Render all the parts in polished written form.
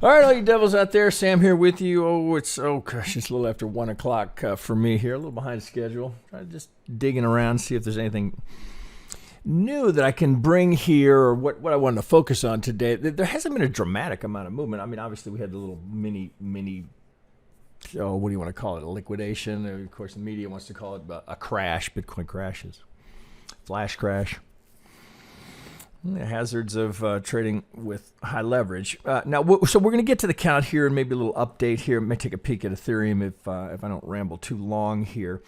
All right, all you devils out there, Sam here with you. It's a little after 1 o'clock for me here, a little behind schedule. Just digging around, see if there's anything new that I can bring here or what I wanted to focus on today. There hasn't been a dramatic amount of movement. I mean, obviously we had the little mini, what do you want to call it, a liquidation. Of course, the media wants to call it a crash. Bitcoin crashes. Flash crash. The hazards of trading with high leverage. So we're going to get to the count here and maybe a little update here. I may take a peek at Ethereum if I don't ramble too long here.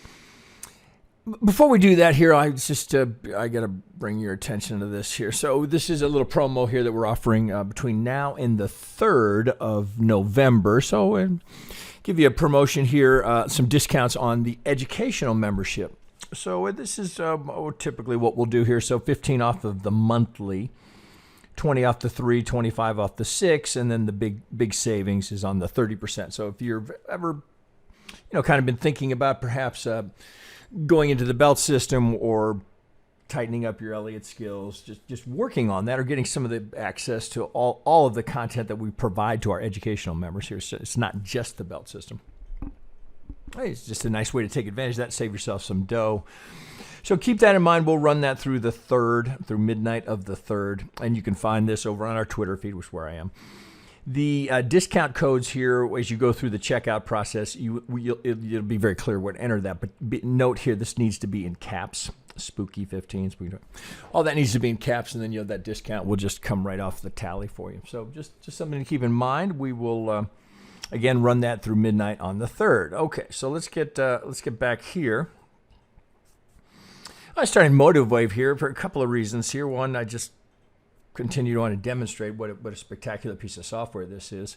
Before we do that here, I got to bring your attention to this here. So this is a little promo here that we're offering between now and the 3rd of November. So give you a promotion here, some discounts on the educational membership. So this is typically what we'll do here. So 15 off of the monthly, 20 off the 3, 25 off the 6, and then the big savings is on the 30%. So if you've ever, kind of been thinking about perhaps going into the belt system or tightening up your Elliott skills, just working on that or getting some of the access to all of the content that we provide to our educational members here. So it's not just the belt system. It's just a nice way to take advantage of that, save yourself some dough. So keep that in mind. We'll run that through the 3rd, through midnight of the 3rd. And you can find this over on our Twitter feed, which is where I am. The discount codes here, as you go through the checkout process, it'll be very clear where to enter that. But note here, this needs to be in caps. Spooky 15. All that needs to be in caps, and then that discount will just come right off the tally for you. So just something to keep in mind. We will... Again, run that through midnight on the 3rd. Okay, so let's get back here. I started Motivewave here for a couple of reasons here. One, I just continue to want to demonstrate what a spectacular piece of software this is.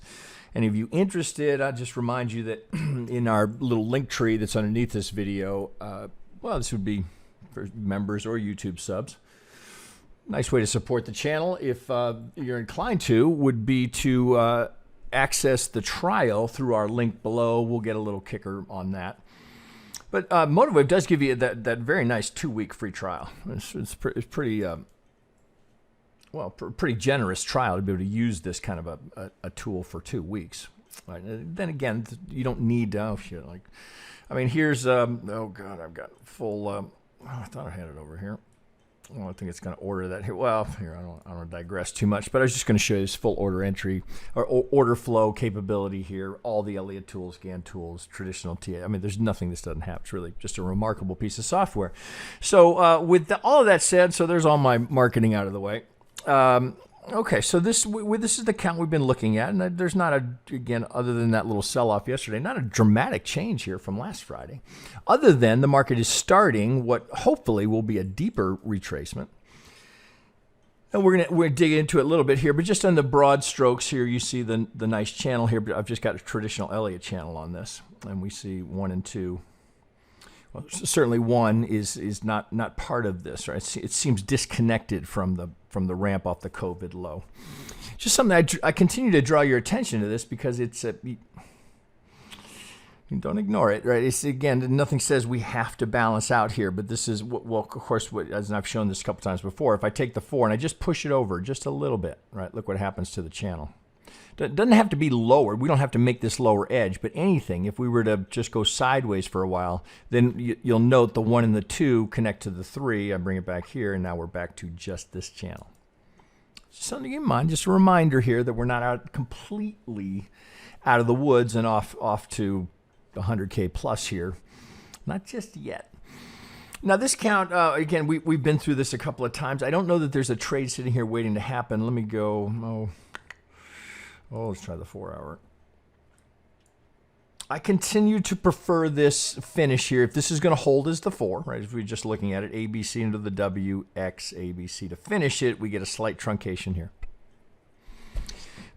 Any of you interested, I'll just remind you that in our little link tree that's underneath this video, this would be for members or YouTube subs. Nice way to support the channel, if you're inclined to, would be to... access the trial through our link below. We'll get a little kicker on that. But Motivewave does give you that very nice 2-week free trial. It's pretty pretty generous trial to be able to use this kind of a tool for 2 weeks. Right. Then again, you don't need here's I've got full. I thought I had it over here. Well, I think it's going to order that here. Well, here, I don't want to digress too much, but I was just going to show you this full order entry or order flow capability here. All the Elliott tools, GAN tools, traditional TA. I mean, there's nothing this doesn't have. It's really just a remarkable piece of software. So with all of that said, so there's all my marketing out of the way. Okay, so this is the count we've been looking at, and there's not other than that little sell-off yesterday, not a dramatic change here from last Friday, other than the market is starting what hopefully will be a deeper retracement. And we're gonna dig into it a little bit here, but just on the broad strokes here, you see the nice channel here. But I've just got a traditional Elliott channel on this, and we see 1 and 2. Well, certainly 1 is not part of this, right? It seems disconnected from the ramp off the COVID low. Just something I continue to draw your attention to this because it's you don't ignore it, right? It's again, nothing says we have to balance out here, but this is of course, as I've shown this a couple times before. If I take the 4 and I just push it over just a little bit, right? Look what happens to the channel. It doesn't have to be lower. We don't have to make this lower edge, but anything, if we were to just go sideways for a while, then you'll note the 1 and the 2 connect to the 3. I bring it back here, and now we're back to just this channel. Something in mind, just a reminder here that we're not completely out of the woods and off to 100K plus here. Not just yet. Now this count, again, we've been through this a couple of times. I don't know that there's a trade sitting here waiting to happen. Let me go... let's try the 4-hour. I continue to prefer this finish here. If this is going to hold as the 4, right? If we're just looking at it, ABC into the W, X, ABC. To finish it, we get a slight truncation here.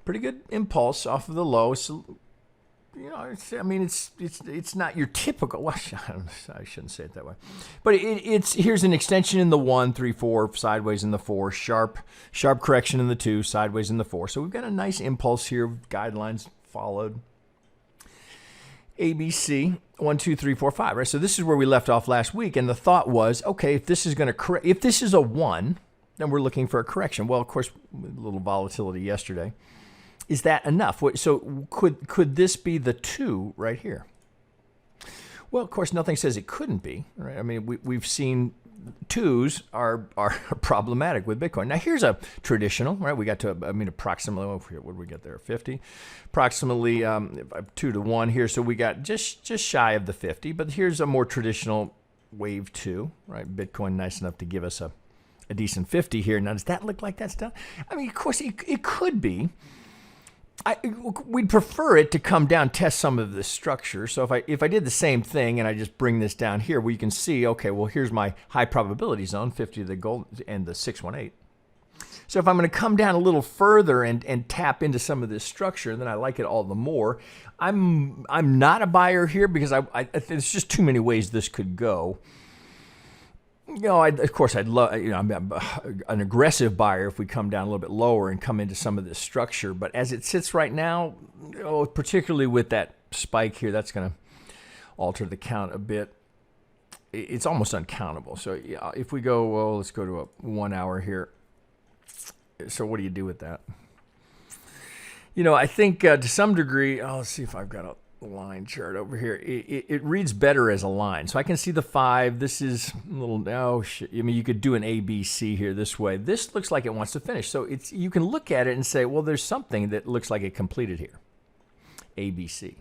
Pretty good impulse off of the low. So, it's not your typical. Well, I shouldn't say it that way, but here's an extension in the 1, 3, 4, sideways in the 4, sharp correction in the 2, sideways in the 4. So we've got a nice impulse here. Guidelines followed. ABC 1, 2, 3, 4, 5. Right. So this is where we left off last week, and the thought was, okay, if this is going to correct, if this is a 1, then we're looking for a correction. Well, of course, a little volatility yesterday. Is that enough? So could this be the 2 right here? Well, of course, nothing says it couldn't be, right? I mean, we've seen 2s are problematic with Bitcoin. Now, here's a traditional, right? We got to, approximately, what did we get there? 50? Approximately 2 to 1 here. So we got just shy of the 50, but here's a more traditional wave 2, right? Bitcoin nice enough to give us a decent 50 here. Now, does that look like that's done? I mean, of course, it could be. We'd prefer it to come down, test some of this structure. So if I did the same thing and I just bring this down here, we can see, okay, well, here's my high probability zone, 50 the gold and the 618. So if I'm going to come down a little further and tap into some of this structure, then I like it all the more. I'm not a buyer here because there's just too many ways this could go. Of course, I'd love, I'm an aggressive buyer if we come down a little bit lower and come into some of this structure. But as it sits right now, particularly with that spike here, that's going to alter the count a bit. It's almost uncountable. So if we go, well, let's go to a 1 hour here. So what do you do with that? I think to some degree, let's see if I've got a line chart over here. It reads better as a line. So I can see the 5. This is a little, you could do an ABC here this way. This looks like it wants to finish. So you can look at it and say, well, there's something that looks like it completed here. ABC.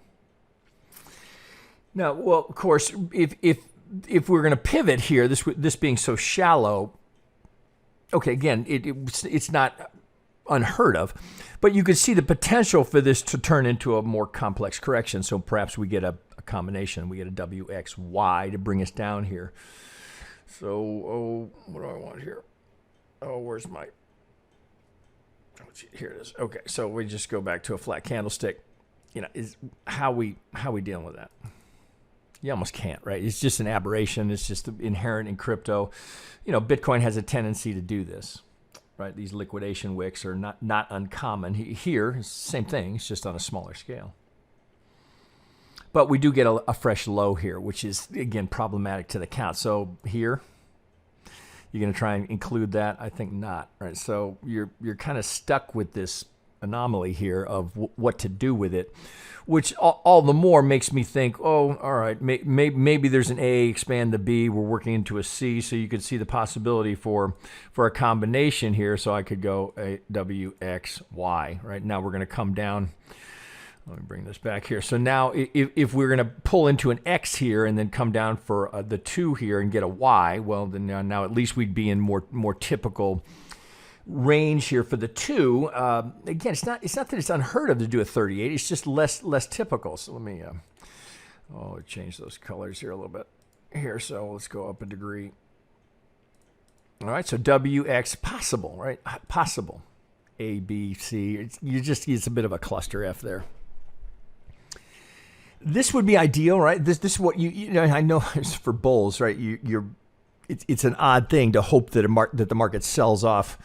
Now, well, of course, if we're going to pivot here, this being so shallow, okay, again, it's not unheard of, but you could see the potential for this to turn into a more complex correction. So perhaps we get a combination. We get a WXY to bring us down here. So, what do I want here? Where's my, here it is. Okay, so we just go back to a flat candlestick. Is how we dealing with that? You almost can't, right? It's just an aberration. It's just inherent in crypto. Bitcoin has a tendency to do this. Right, these liquidation wicks are not uncommon. Here, same thing, it's just on a smaller scale. But we do get a fresh low here, which is, again, problematic to the count. So here, you're going to try and include that? I think not, right? So you're kind of stuck with this anomaly here of what to do with it, which all the more makes me think, all right, maybe there's an A, expand the B, we're working into a C, so you could see the possibility for a combination here, so I could go a W, X, Y, right? Now we're going to come down. Let me bring this back here. So now if we're going to pull into an X here and then come down for the 2 here and get a Y, well, then now at least we'd be in more typical range here for the 2. Again, it's not that it's unheard of to do a 38. It's just less typical. So let me change those colors here a little bit here. So let's go up a degree. All right. So WX possible, right? Possible. A, B, C. It's a bit of a cluster F there. This would be ideal, right? This is what I know it's for bulls, right? It's an odd thing to hope that the market sells off.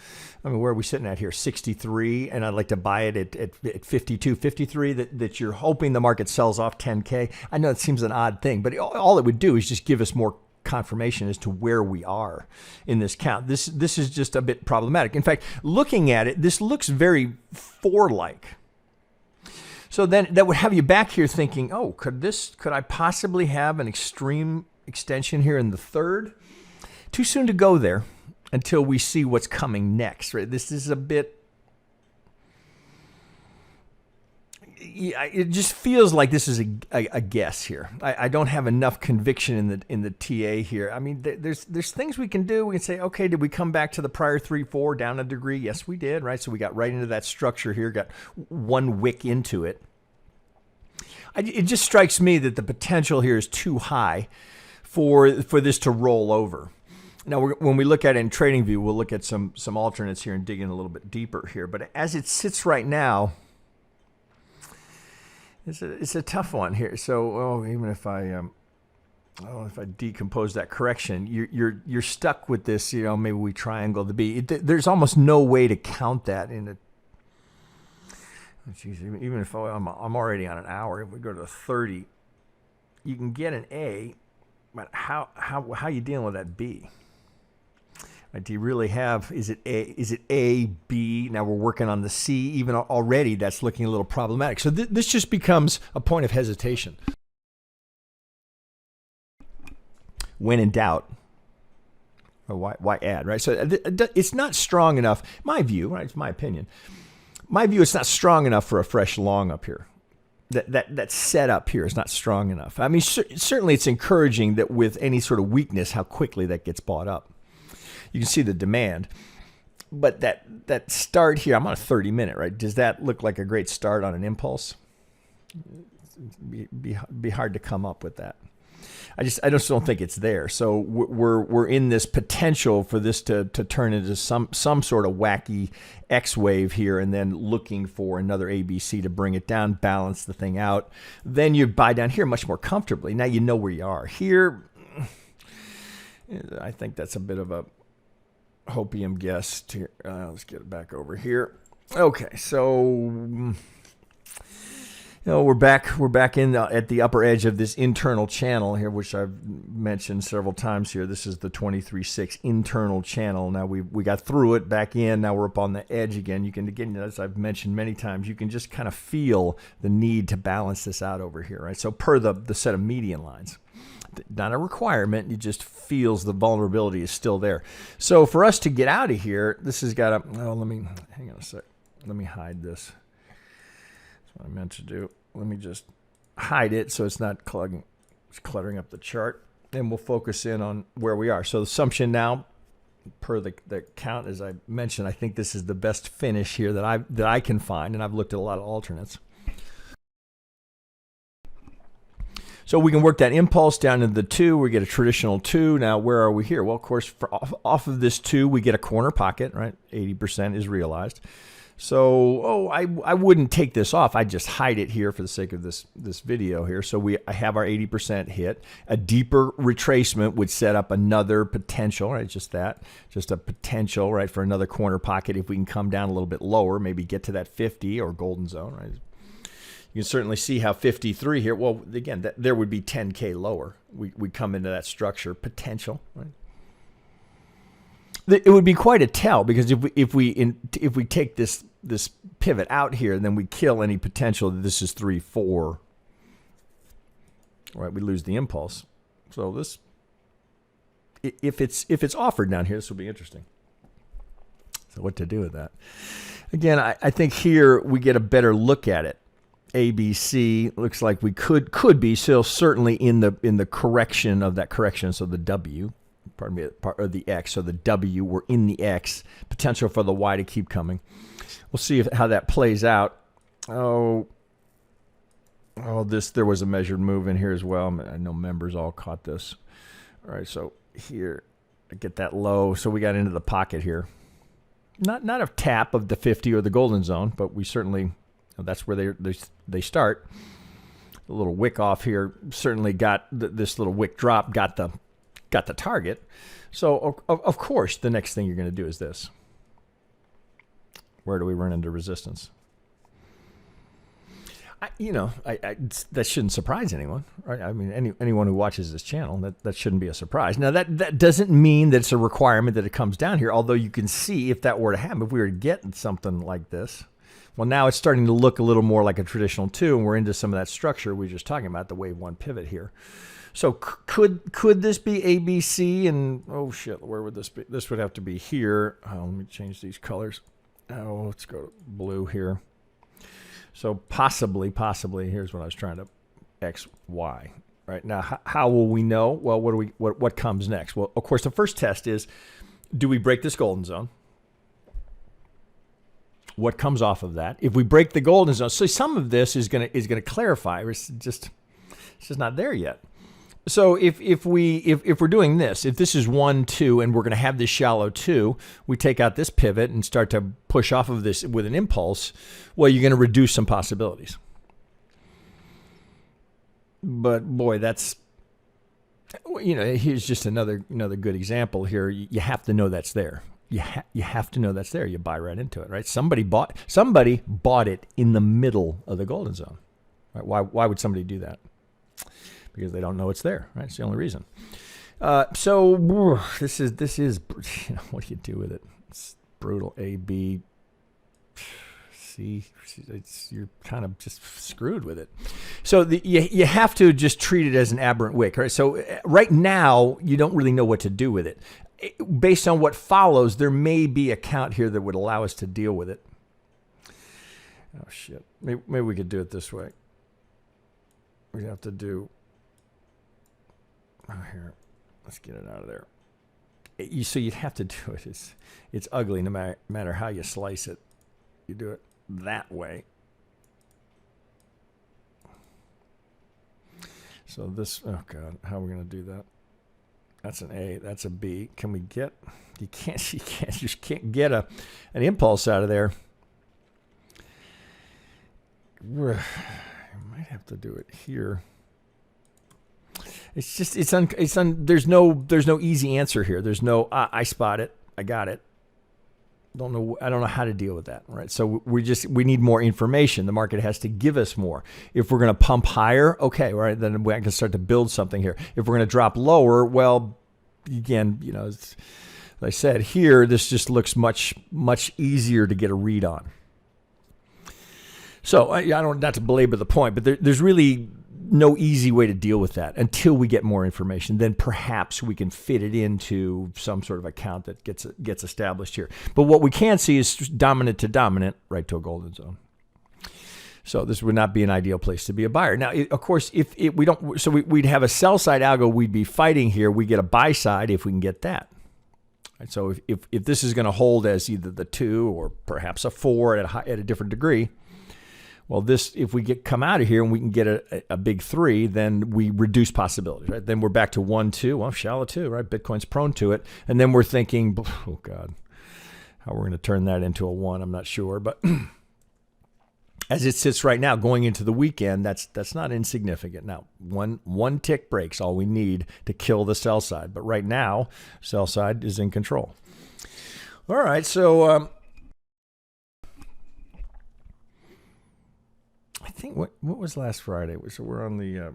I mean, where are we sitting at here? 63, and I'd like to buy it at 52, 53, that you're hoping the market sells off 10K. I know it seems an odd thing, but all it would do is just give us more confirmation as to where we are in this count. This is just a bit problematic. In fact, looking at it, this looks very 4-like. So then that would have you back here thinking, could I possibly have an extreme extension here in the 3rd? Too soon to go there until we see what's coming next, right? This is a bit, it just feels like this is a guess here. I don't have enough conviction in the TA here. I mean, there's things we can do. We can say, okay, did we come back to the prior 3-4 down a degree? Yes, we did, right? So we got right into that structure here, got 1 wick into it. It just strikes me that the potential here is too high for this to roll over. Now, when we look at it in TradingView, we'll look at some alternates here and dig in a little bit deeper here. But as it sits right now, it's a tough one here. So, even if I decompose that correction, you're stuck with this. Maybe we triangle the B. There's almost no way to count that in a. Geez, even if I'm already on an hour, if we go to 30, you can get an A, but how are you dealing with that B? Right? Do you really have, is it A, B? Now we're working on the C. Even already, that's looking a little problematic. So this just becomes a point of hesitation. When in doubt, why add, right? So it's not strong enough, my view, right? It's my opinion. My view, it's not strong enough for a fresh long up here. That setup here is not strong enough. I mean, certainly it's encouraging that with any sort of weakness, how quickly that gets bought up. You can see the demand, but that start here, I'm on a 30-minute, right? Does that look like a great start on an impulse? Be hard to come up with that. I just don't think it's there. So we're in this potential for this to turn into some sort of wacky X wave here, and then looking for another ABC to bring it down, balance the thing out. Then you buy down here much more comfortably. Now you know where you are. Here, I think that's a bit of a hopium guess. Let's get it back over here. Okay, so we're back in at the upper edge of this internal channel here, which I've mentioned several times here. This is the 23.6 internal channel. Now we got through it, back in. Now we're up on the edge again. You can, again, as I've mentioned many times, you can just kind of feel the need to balance this out over here, right? So per the set of median lines. Not a requirement, it just feels the vulnerability is still there. So for us to get out of here, this has got to, hang on a sec. Let me hide this. That's what I meant to do. Let me just hide it so it's not cluttering up the chart. And we'll focus in on where we are. So the assumption now, per the count, as I mentioned, I think this is the best finish here that I can find, and I've looked at a lot of alternates. So we can work that impulse down into the 2. We get a traditional 2. Now, where are we here? Well, of course, off of this 2, we get a corner pocket, right? 80% is realized. So, I wouldn't take this off. I'd just hide it here for the sake of this video here. So I have our 80% hit. A deeper retracement would set up another potential, right? Just a potential, right, for another corner pocket if we can come down a little bit lower, maybe get to that 50 or golden zone, right? You can certainly see how 53 here, well, again, there would be 10K lower. We come into that structure potential, right? It would be quite a tell, because if we take this pivot out here, then we kill any potential that this is 3-4, right? We lose the impulse. So this, if it's offered down here, this will be interesting. So what to do with that? Again, I think here we get a better look at it. ABC looks like we could be still certainly in the correction of that correction. So the W, pardon me, or the X, so the W, we're in the X, potential for the Y to keep coming. We'll see how that plays out. There was a measured move in here as well. I know members all caught this. All right, so here, I get that low. So we got into the pocket here. Not a tap of the 50 or the golden zone, but we certainly, that's where they start. A little wick off here certainly got this little wick drop, got the target. So of course the next thing you're going to do is this. Where do we run into resistance? That shouldn't surprise anyone, right? I mean, anyone who watches this channel, that shouldn't be a surprise. Now that doesn't mean that it's a requirement that it comes down here. Although you can see if that were to happen, if we were to get something like this. Well, now it's starting to look a little more like a traditional 2, and we're into some of that structure we were just talking about, the wave 1 pivot here. So could this be ABC? And oh shit, where would this be? This would have to be here. Let me change these colors. Let's go to blue here. So possibly, here's what I was trying to X, Y. Right now, how will we know? Well, what comes next? Well, of course, the first test is, do we break this golden zone? What comes off of that? If we break the golden zone, so some of this is gonna clarify. It's just not there yet. So if we're doing this, if this is 1, 2, and we're gonna have this shallow 2, we take out this pivot and start to push off of this with an impulse. Well, you're gonna reduce some possibilities. But boy, that's, here's just another good example here. You have to know that's there. You have to know that's there. You buy right into it, right? Somebody bought it in the middle of the golden zone. Right? Why would somebody do that? Because they don't know it's there, right? It's the only reason. So this is what do you do with it? It's brutal. A, B, C. You're kind of just screwed with it. So you have to just treat it as an aberrant wick. Right? So right now you don't really know what to do with it. Based on what follows, there may be a count here that would allow us to deal with it. Oh shit! Maybe we could do it this way. We have to do. Oh, here. Let's get it out of there. So you'd have to do it. It's ugly no matter how you slice it. You do it that way. So this, oh God, how are we going to do that? That's an A, that's a B. Can we get, you just can't get an impulse out of there. You might have to do it here. It's just, there's no easy answer here. There's no, I spot it. I got it. I don't know how to deal with that, right? So we need more information. The market has to give us more. If we're going to pump higher, okay, right, then I can start to build something here. If we're going to drop lower, well, again, as I said here, this just looks much easier to get a read on. So I don't, not to belabor the point, but there's really no easy way to deal with that until we get more information. Then perhaps we can fit it into some sort of account that gets established here. But what we can see is dominant to dominant, right to a golden zone. So this would not be an ideal place to be a buyer. Now, of course, if we don't, so we'd have a sell side algo we'd be fighting here. We get a buy side if we can get that. Right, so if this is going to hold as either the 2 or perhaps a 4 at a different degree. Well, if we come out of here and we can get a big 3, then we reduce possibilities, right? Then we're back to 1, 2, well, shallow 2, right? Bitcoin's prone to it. And then we're thinking, oh God, how we're going to turn that into a 1, I'm not sure. But as it sits right now, going into the weekend, that's not insignificant. Now, one tick breaks all we need to kill the sell side. But right now, sell side is in control. All right, so I think what was last Friday? So we're on the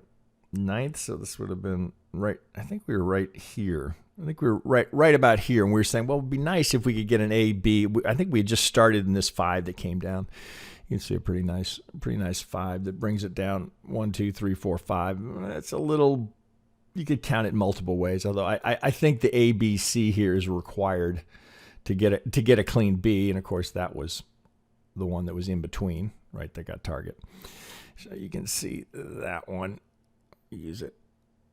9th, so this would have been right. I think we were right here. I think we were right about here, and we were saying, well, it would be nice if we could get an A, B. I think we had just started in this 5 that came down. You can see a pretty nice 5 that brings it down 1, 2, 3, 4, 5. It's a little. You could count it multiple ways, although I think the A, B, C here is required to get a clean B, and of course that was the one that was in between. Right, that got target. So you can see that one. Use it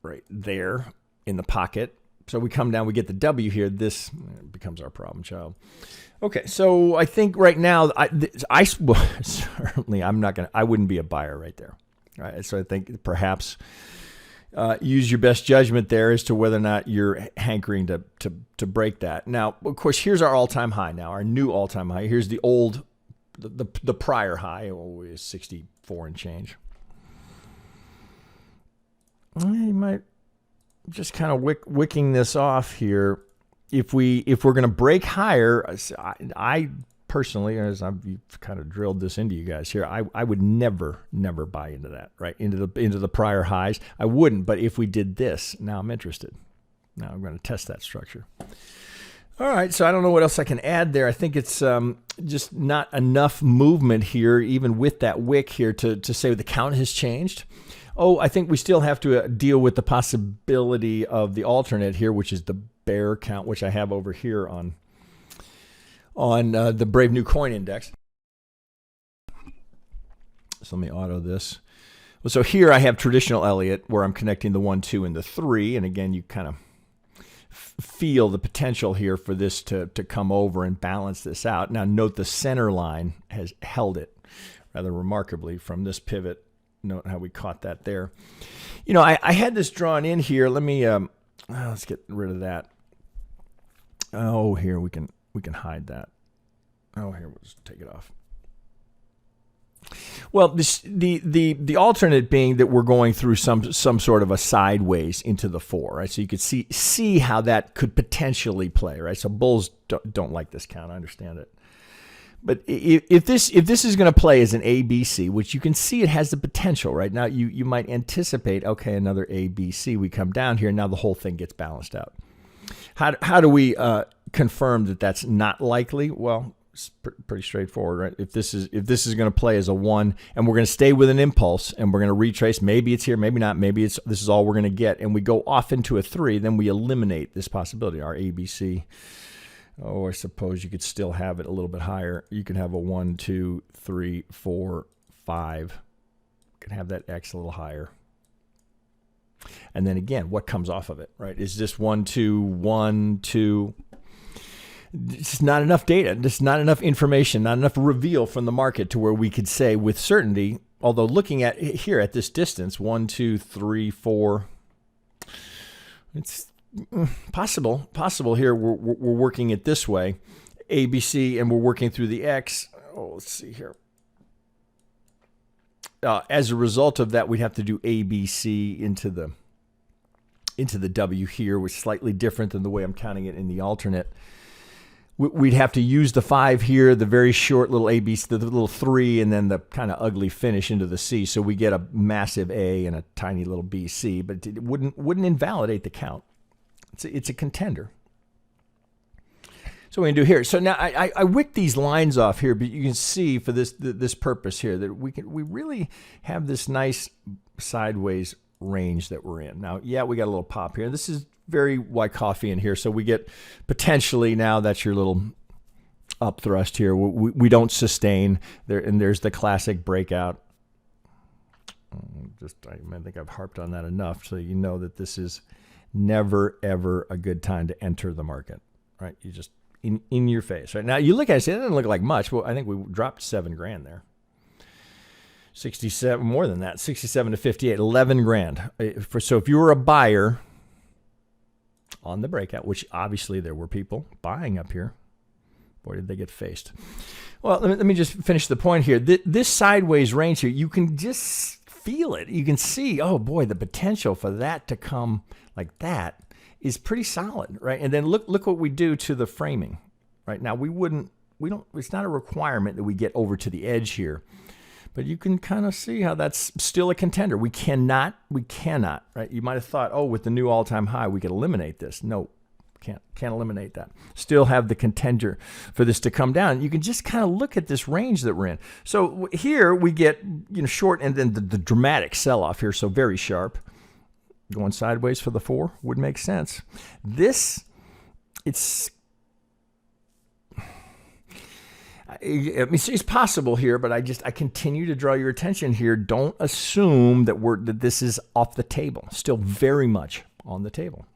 right there in the pocket. So we come down, we get the W here. This becomes our problem child. Okay, so I think right now, I certainly I wouldn't be a buyer right there. All right, so I think perhaps use your best judgment there as to whether or not you're hankering to break that. Now, of course, here's our all-time high now, our new all-time high. Here's the old. The prior high is 64 and change. You might just kind of wicking this off here. If we're going to break higher, I personally, as I've kind of drilled this into you guys here, I would never buy into that, right? Into the prior highs. I wouldn't, but if we did this, now I'm interested. Now I'm going to test that structure. All right, so I don't know what else I can add there. I think it's just not enough movement here, even with that wick here, to say the count has changed. Oh, I think we still have to deal with the possibility of the alternate here, which is the bear count, which I have over here on the Brave New Coin Index. So let me auto this. Well, so here I have traditional Elliott, where I'm connecting the 1, 2, and the 3, and again, you kind of feel the potential here for this to come over and balance this out. Now note the center line has held it rather remarkably from this pivot. Note how we caught that there. I had this drawn in here. Let me let's get rid of that. Oh, here we can hide that. Oh, here we'll just take it off. Well, the alternate being that we're going through some sort of a sideways into the 4, right? So you could see how that could potentially play, right? So bulls don't like this count. I understand it. But if this is going to play as an ABC, which you can see it has the potential right now, you might anticipate, okay, another ABC. We come down here, now the whole thing gets balanced out. How do we confirm that that's not likely? Well, it's pretty straightforward, right? If this is going to play as a 1, and we're going to stay with an impulse, and we're going to retrace, maybe it's here, maybe not, maybe this is all we're going to get, and we go off into a 3, then we eliminate this possibility, our ABC. Oh, I suppose you could still have it a little bit higher. You could have a 1, 2, 3, 4, 5. You can have that X a little higher. And then again, what comes off of it, right? Is this 1, 2, 1, 2? It's not enough data. There's not enough information, not enough reveal from the market to where we could say with certainty, although looking at here at this distance, 1, 2, 3, 4, it's possible here. We're working it this way, ABC, and we're working through the X. Oh, let's see here. As a result of that, we'd have to do ABC into the W here, which is slightly different than the way I'm counting it in the alternate. We'd have to use the 5 here, the very short little ABC, the little 3, and then the kind of ugly finish into the C. So we get a massive A and a tiny little BC, but it wouldn't invalidate the count. It's a contender. So what we can do here. So now I wicked these lines off here, but you can see for this purpose here that we really have this nice sideways range that we're in. Now, yeah, we got a little pop here. This is very Wyckoffean here, so we get potentially now that's your little up thrust here. We don't sustain there, and there's the classic breakout. I think I've harped on that enough, so you know that this is never ever a good time to enter the market, right? You just in your face, right? Now you look at it, it doesn't look like much. Well, I think we dropped $7,000 there. 67, more than that, 67 to 58, 11 grand. So if you were a buyer on the breakout, which obviously there were people buying up here, boy, did they get faced. Well, let me just finish the point here. This sideways range here, you can just feel it. You can see, oh boy, the potential for that to come like that is pretty solid, right? And then look what we do to the framing, right? Now it's not a requirement that we get over to the edge here, but you can kind of see how that's still a contender. We cannot, right? You might have thought, oh, with the new all-time high, we could eliminate this. No, can't eliminate that. Still have the contender for this to come down. You can just kind of look at this range that we're in. So here we get, short, and then the dramatic sell-off here, so very sharp. Going sideways for the 4 would make sense. It's possible here, but I continue to draw your attention here. Don't assume that this is off the table. Still very much on the table.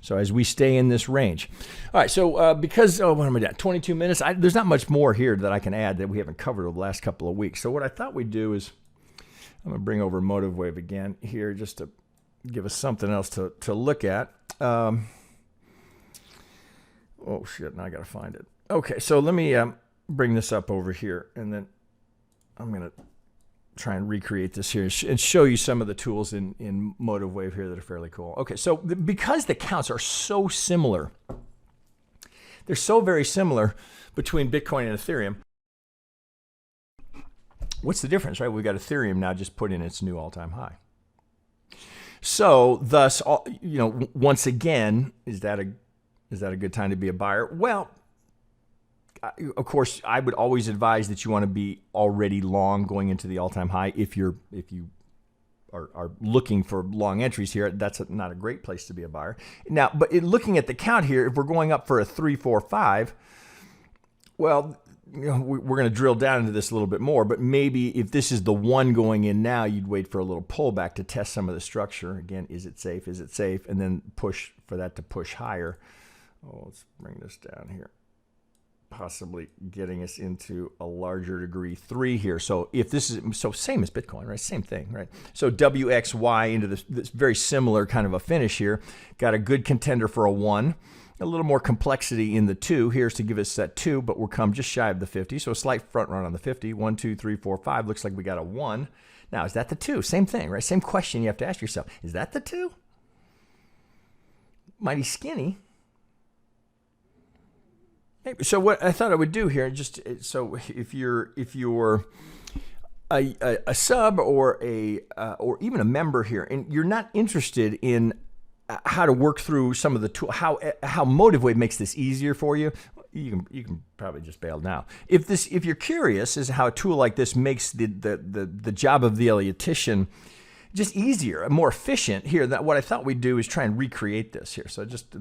So as we stay in this range. All right, so because, what am I doing? 22 minutes. There's not much more here that I can add that we haven't covered over the last couple of weeks. So what I thought we'd do is, I'm going to bring over Motivewave again here just to give us something else to look at. Oh, shit, now I got to find it. Okay, so let me bring this up over here, and then I'm going to try and recreate this here and show you some of the tools in Motivewave here that are fairly cool. Okay, so because the counts are so similar, they're so very similar between Bitcoin and Ethereum. What's the difference, right? We've got Ethereum now just put in its new all-time high. So thus, once again, is that a good time to be a buyer? Well, of course, I would always advise that you want to be already long going into the all-time high. If you are looking for long entries here, that's not a great place to be a buyer. Now, but looking at the count here, if we're going up for a 3, 4, 5, well, we're going to drill down into this a little bit more, but maybe if this is the 1 going in now, you'd wait for a little pullback to test some of the structure. Again, is it safe? Is it safe? And then push for that to push higher. Oh, let's bring this down here. Possibly getting us into a larger degree 3 here. So if this is, same as Bitcoin, right? Same thing, right? So WXY into this very similar kind of a finish here. Got a good contender for a 1. A little more complexity in the 2. Here's to give us that 2, but we're come just shy of the 50. So a slight front run on the 50. 1, 2, 3, 4, 5. Looks like we got a 1. Now, is that the 2? Same thing, right? Same question you have to ask yourself. Is that the 2? Mighty skinny. So what I thought I would do here, just so if you're a sub or even a member here, and you're not interested in how to work through some of the tool, how Motivewave makes this easier for you, you can probably just bail now. If you're curious as to how a tool like this makes the job of the Elliottian just easier, more efficient here, what I thought we'd do is try and recreate this here. So just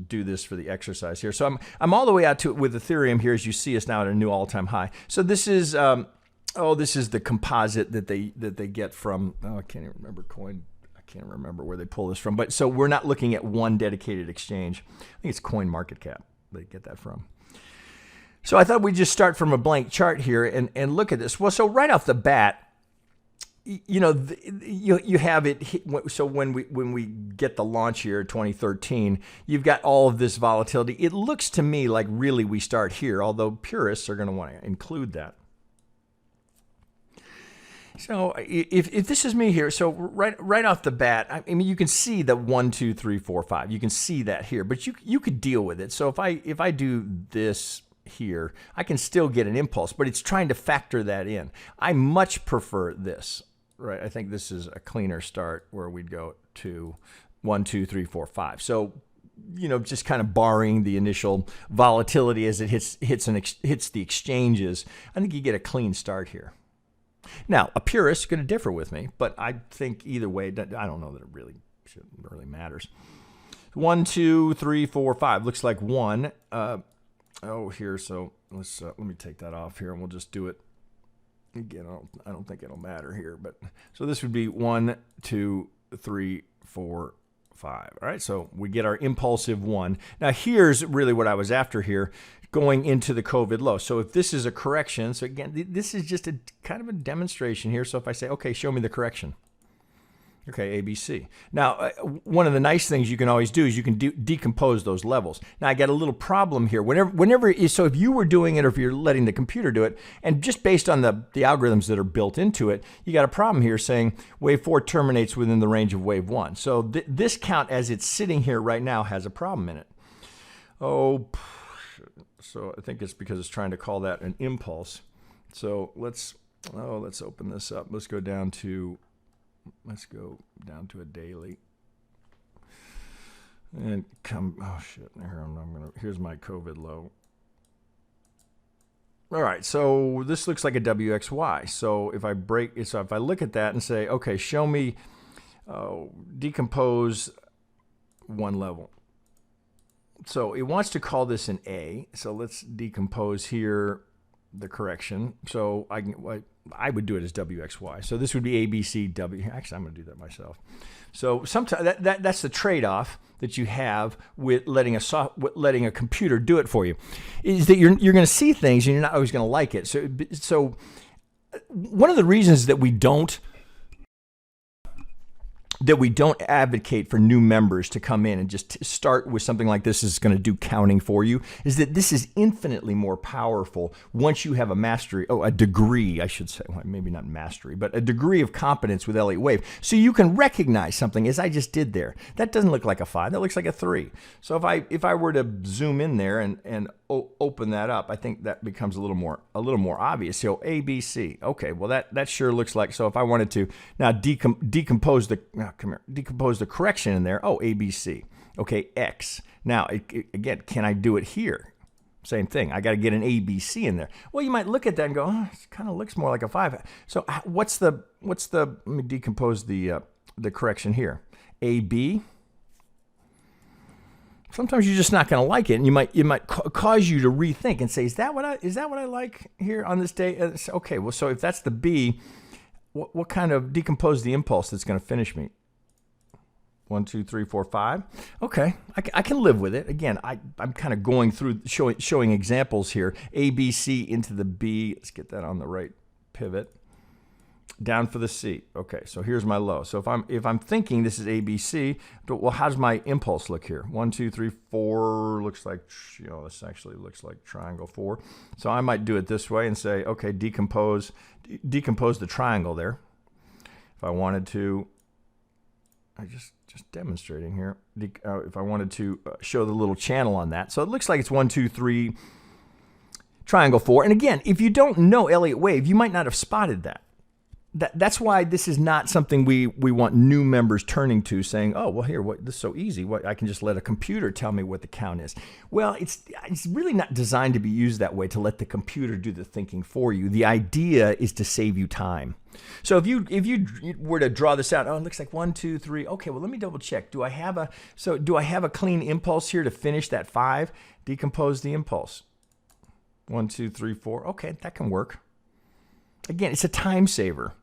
do this for the exercise here. So I'm all the way out to it with Ethereum here, as you see us now at a new all-time high. So this is this is the composite that they get from, I can't even remember coin. I can't remember where they pull this from. But so we're not looking at one dedicated exchange. I think it's CoinMarketCap they get that from. So I thought we'd just start from a blank chart here and look at this. Well, so right off the bat, you know, you have it. So when we get the launch here, 2013, you've got all of this volatility. It looks to me like really we start here, although purists are going to want to include that. So if this is me here, so right off the bat, I mean, you can see the 1, 2, 3, 4, 5. You can see that here, but you could deal with it. So if I do this here, I can still get an impulse, but it's trying to factor that in. I much prefer this. Right, I think this is a cleaner start where we'd go to 1, 2, 3, 4, 5. So, you know, just kind of barring the initial volatility as it hits the exchanges, I think you get a clean start here. Now, a purist is going to differ with me, but I think either way, I don't know that it really matters. 1, 2, 3, 4, 5 looks like 1. Here, so let me take that off here, and we'll just do it. Again, I don't think it'll matter here, but so this would be 1, 2, 3, 4, 5. All right, so we get our impulsive 1. Now here's really what I was after here, going into the COVID low. So if this is a correction, so again, this is just a kind of a demonstration here. So if I say, okay, show me the correction. Okay, ABC. Now, one of the nice things you can always do is you can decompose those levels. Now, I got a little problem here. So if you were doing it or if you're letting the computer do it, and just based on the algorithms that are built into it, you got a problem here saying wave 4 terminates within the range of wave 1. So this count as it's sitting here right now has a problem in it. So I think it's because it's trying to call that an impulse. So let's open this up. Let's go down to a daily and come. Oh shit! Here's my COVID low. All right, so this looks like a WXY. So if I look at that and say, okay, show me, decompose one level. So it wants to call this an A. So let's decompose here the correction. So I would do it as WXY. So this would be ABCW. Actually, I'm going to do that myself. So sometimes that's the trade-off that you have with letting a computer do it for you, is that you're going to see things and you're not always going to like it. So one of the reasons that we don't advocate for new members to come in and just start with something like this is going to do counting for you is that this is infinitely more powerful once you have a degree, I should say, well, maybe not mastery, but a degree of competence with Elliott Wave. So you can recognize something, as I just did there. That doesn't look like a 5, that looks like a 3. So if I were to zoom in there and open that up, I think that becomes a little more obvious. So ABC, okay, well that sure looks like, so if I wanted to now decompose the correction in there, ABC, okay, X. Now again, can I do it here? Same thing, I got to get an ABC in there. Well, you might look at that and go, it kind of looks more like a 5. So let me decompose the correction here. AB. Sometimes you're just not going to like it, and it might cause you to rethink and say, is that what I like here on this day? Okay, well, so if that's the B, what kind of decompose the impulse that's going to finish me? 1, 2, 3, 4, 5. Okay, I can live with it. Again, I'm kind of going through showing examples here. A, B, C into the B. Let's get that on the right pivot. Down for the C. Okay, so here's my low. So if I'm thinking this is ABC, well, how does my impulse look here? 1, 2, 3, 4 looks like, this actually looks like triangle 4. So I might do it this way and say, okay, decompose the triangle there. If I wanted to, I just demonstrating here. If I wanted to show the little channel on that. So it looks like it's 1, 2, 3, triangle 4. And again, if you don't know Elliott Wave, you might not have spotted that. That's why this is not something we want new members turning to, saying, oh, well, here, this is so easy. I can just let a computer tell me what the count is. Well, it's really not designed to be used that way, to let the computer do the thinking for you. The idea is to save you time. So if you were to draw this out, oh, it looks like 1, 2, 3. Okay, well, let me double check. Do I have a clean impulse here to finish that 5? Decompose the impulse. 1, 2, 3, 4. Okay, that can work. Again, it's a time saver.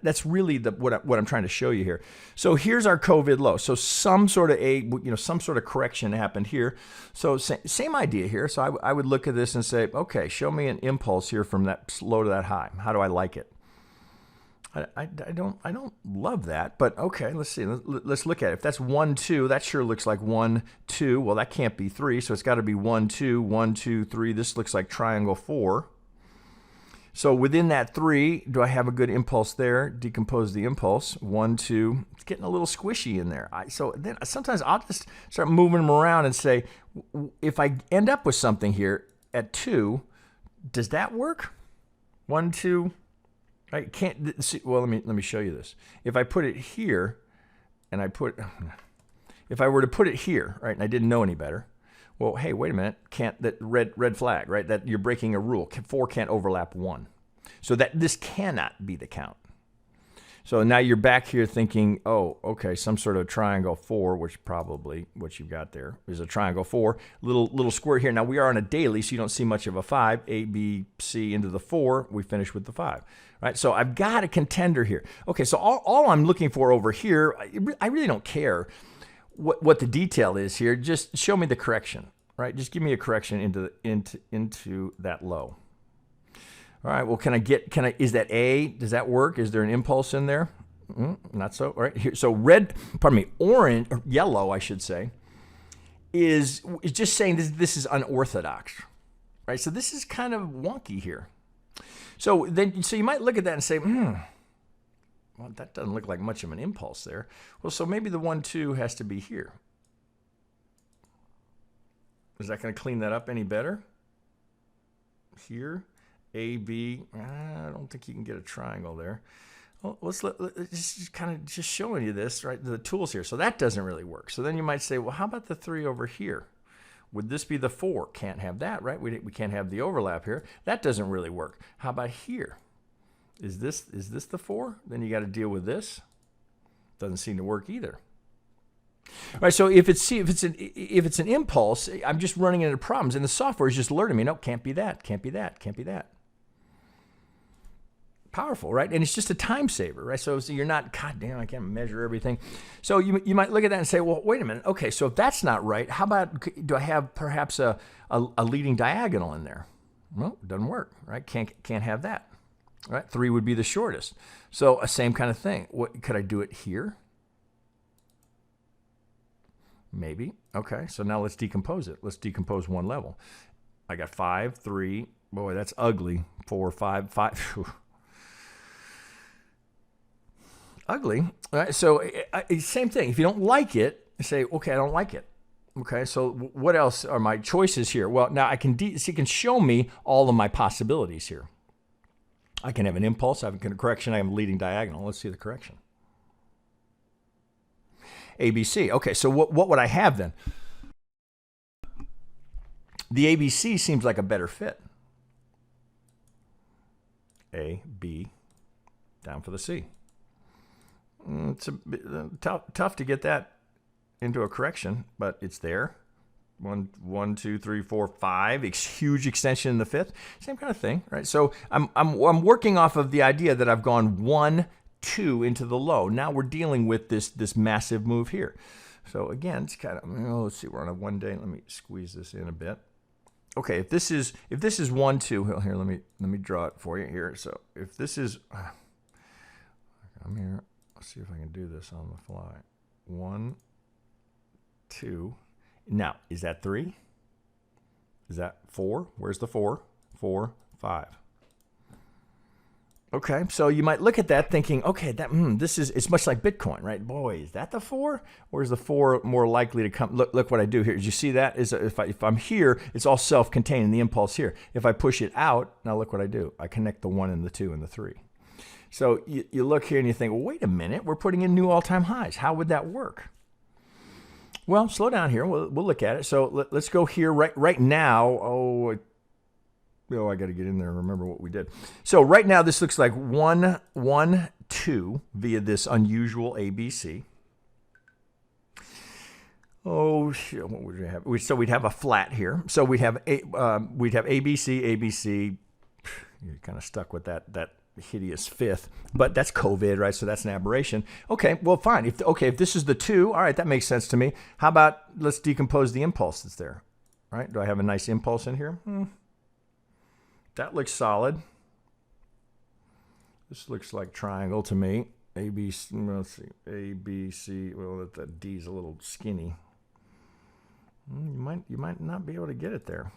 That's really what I'm trying to show you here. So here's our COVID low. So some sort of correction happened here. So same idea here. So I would look at this and say, okay, show me an impulse here from that low to that high. How do I like it? I don't love that, but okay, let's see. Let's look at it. If that's 1, 2, that sure looks like 1, 2. Well, that can't be 3, so it's got to be 1, 2, 1, 2, 3. This looks like triangle 4. So within that 3, do I have a good impulse there? Decompose the impulse. 1, 2. It's getting a little squishy in there. So then sometimes I'll just start moving them around and say, if I end up with something here at 2, does that work? 1, 2. I can't see. Well, let me show you this. If I put it here, and if I were to put it here, right, and I didn't know any better. Well, hey, wait a minute. That red flag, right? That you're breaking a rule. 4 can't overlap 1. So that this cannot be the count. So now you're back here thinking, oh, okay, some sort of triangle 4, which probably what you've got there is a triangle 4. Little square here. Now we are on a daily, so you don't see much of a 5. A, B, C into the 4. We finish with the 5. Right? So I've got a contender here. Okay, so all I'm looking for over here, I really don't care what the detail is here. Just show me the correction, right? Just give me a correction into that low. All right, well, is that A? Does that work? Is there an impulse in there? Not so. All right, here, so orange, or yellow, I should say, is just saying this is unorthodox, right? So this is kind of wonky here. So you might look at that and say, well, that doesn't look like much of an impulse there. Well, so maybe the 1, 2 has to be here. Is that going to clean that up any better? Here, A, B. I don't think you can get a triangle there. Well, let's just showing you this, right? The tools here. So that doesn't really work. So then you might say, well, how about the 3 over here? Would this be the 4? Can't have that, right? We can't have the overlap here. That doesn't really work. How about here? Is this the 4? Then you got to deal with this. Doesn't seem to work either. All right, so if it's an impulse, I'm just running into problems, and the software is just alerting me. No, can't be that. Can't be that. Can't be that. Powerful, right? And it's just a time saver, right? So you're not, God damn, I can't measure everything. So you might look at that and say, well, wait a minute. Okay, so if that's not right, how about, do I have perhaps a leading diagonal in there? Well, it doesn't work, right? Can't have that, right? 3 would be the shortest. So same kind of thing. Could I do it here? Maybe. Okay, so now let's decompose it. Let's decompose one level. I got 5, 3. Boy, that's ugly. 4, 5, 5. Whew. Ugly. All right, so same thing. If you don't like it, say, okay, I don't like it. Okay, so what else are my choices here? Well, now I can show me all of my possibilities here. I can have an impulse, I have a correction, I have a leading diagonal. Let's see the correction. ABC. Okay, so what would I have then? The ABC seems like a better fit. A, B, down for the C. It's a bit tough to get that into a correction, but it's there. 1, 2, 3, 4, 5. Huge extension in the 5th. Same kind of thing, right? So I'm working off of the idea that I've gone 1, 2 into the low. Now we're dealing with this massive move here. So again, it's kind of, let's see, we're on a 1 day. Let me squeeze this in a bit. Okay, if this is 1, 2, here, let me draw it for you here. So if this is, I'm here. Let's see if I can do this on the fly. 1, 2. Now, is that 3? Is that 4? Where's the 4? 4, 5. Okay, so you might look at that thinking, okay, this is, it's much like Bitcoin, right? Boy, is that the 4? Or is the 4 more likely to come? Look what I do here. Did you see that? Is if I'm here, it's all self-contained in the impulse here. If I push it out, now look what I do. I connect the 1 and the 2 and the 3. So you look here and you think, well, wait a minute, we're putting in new all-time highs. How would that work? Well, slow down here. We'll look at it. So let's go here right now. I got to get in there and remember what we did. So right now, this looks like 1, 1, 2 via this unusual ABC. Oh shit! What would we have? So we'd have a flat here. So we'd have ABC, ABC. You're kind of stuck with that hideous 5th, but that's COVID, right? So that's an aberration. Okay, well, fine. If this is the 2, all right, that makes sense to me. How about let's decompose the impulse that's there, right? Do I have a nice impulse in here? That looks solid. This looks like triangle to me. ABC, let's see, ABC, well, the D is a little skinny. You might not be able to get it there.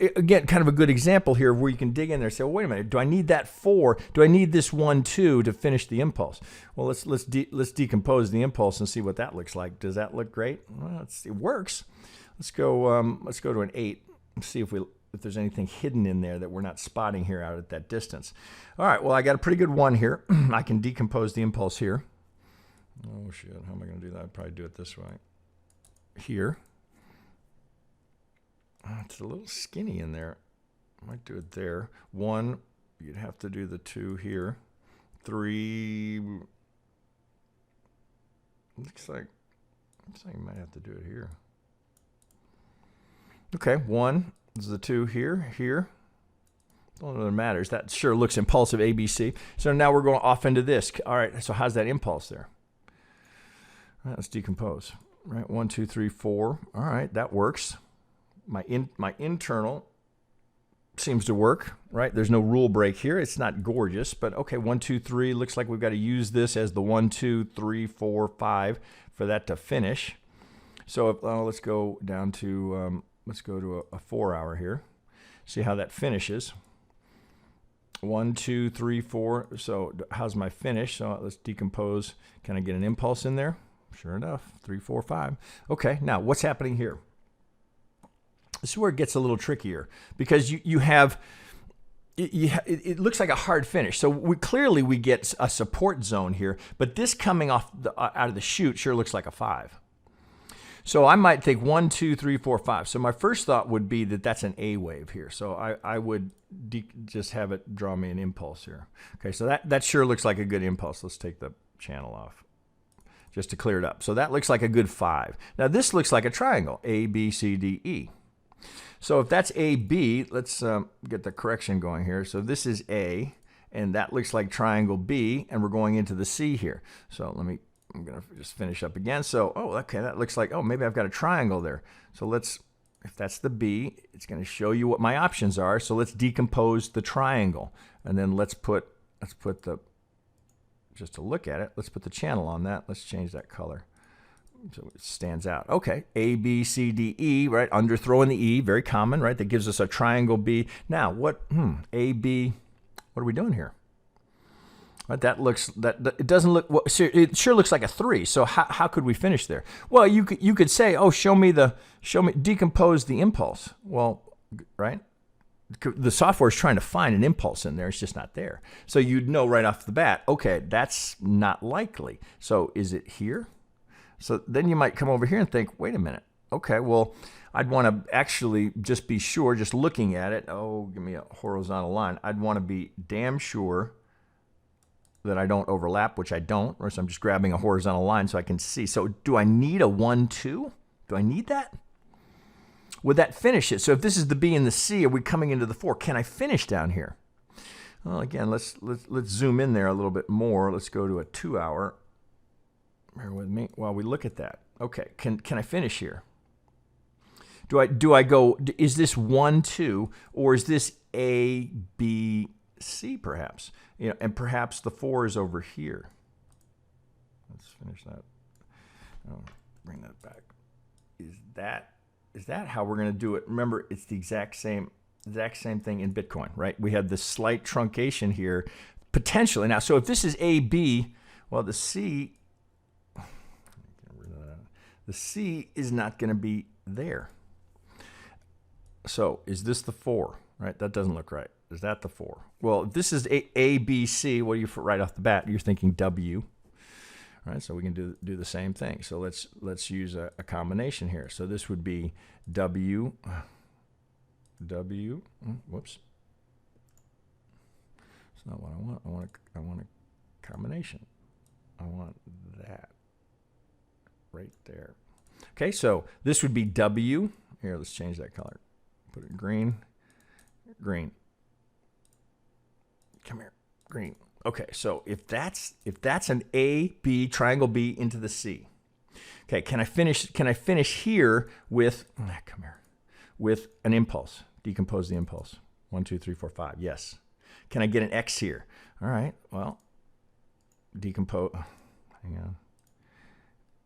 Again, kind of a good example here where you can dig in there and say, well, wait a minute, do I need that 4? Do I need this 1, 2 to finish the impulse? Well, let's decompose the impulse and see what that looks like. Does that look great? Well, it works. Let's go to an 8 and see if there's anything hidden in there that we're not spotting here out at that distance. All right, well, I got a pretty good 1 here. I can decompose the impulse here. Oh, shit, how am I going to do that? I'd probably do it this way. Here. It's a little skinny in there. Might do it there. 1, you'd have to do the 2 here. 3, looks like you might have to do it here. Okay, 1 is the 2 here. Don't know that it matters. That sure looks impulsive, ABC. So now we're going off into this. All right, so how's that impulse there? All right, let's decompose. All right, 1, 2, 3, 4. All right, that works. My internal seems to work, right? There's no rule break here. It's not gorgeous, but okay, 1, 2, 3. Looks like we've got to use this as the 1, 2, 3, 4, 5 for that to finish. So let's go down to let's go to a 4-hour here. See how that finishes. 1, 2, 3, 4. So how's my finish? So let's decompose. Can I get an impulse in there? Sure enough, 3, 4, 5. Okay, now what's happening here? This is where it gets a little trickier because you have, it looks like a hard finish. So we get a support zone here, but this coming off out of the chute sure looks like a 5. So I might think 1, 2, 3, 4, 5. So my first thought would be that that's an A wave here. So I would just have it draw me an impulse here. Okay, so that sure looks like a good impulse. Let's take the channel off just to clear it up. So that looks like a good 5. Now this looks like a triangle, A, B, C, D, E. So if that's AB, let's get the correction going here. So this is A, and that looks like triangle B, and we're going into the C here. So I'm going to just finish up again. So, okay, that looks like, maybe I've got a triangle there. So if that's the B, it's going to show you what my options are. So let's decompose the triangle. And then let's put just to look at it, let's put the channel on that. Let's change that color so it stands out. Okay, A, B, C, D, E, right? Underthrowing the E, very common, right? That gives us a triangle B. Now, A, B, what are we doing here? Right, it doesn't look, well, it sure looks like a 3. So how could we finish there? Well, you could say, decompose the impulse. Well, right? The software is trying to find an impulse in there. It's just not there. So you'd know right off the bat, okay, that's not likely. So is it here? So then you might come over here and think, wait a minute. Okay, well, I'd want to actually just be sure, just looking at it. Oh, give me a horizontal line. I'd want to be damn sure that I don't overlap, which I don't, or so I'm just grabbing a horizontal line so I can see. So do I need a 1, 2? Do I need that? Would that finish it? So if this is the B and the C, are we coming into the 4? Can I finish down here? Well, again, let's zoom in there a little bit more. Let's go to a 2-hour. Bear with me while we look at that. Okay, can I finish here? Do I go, is this 1, 2, or is this A, B, C perhaps? You know, and perhaps the 4 is over here. Let's finish that. Bring that back. Is that how we're going to do it? Remember, it's the exact same thing in Bitcoin, right? We had this slight truncation here potentially. Now, so if this is AB, well, the C is not going to be there. So is this the 4? Right? That doesn't look right. Is that the 4? Well, if this is A, B, C, what do you, right off the bat, you're thinking W. Right? So we can do the same thing. So let's use a combination here. So this would be W, whoops. That's not what I want. I want a combination. I want that right there. Okay, so this would be W. Here, let's change that color. Put it green, green. Come here, green. Okay, so if that's an A, B, triangle B into the C. Okay, can I finish here with, come here, with an impulse? Decompose the impulse. 1, 2, 3, 4, 5. Yes. Can I get an X here? All right, well, decompose. Hang on.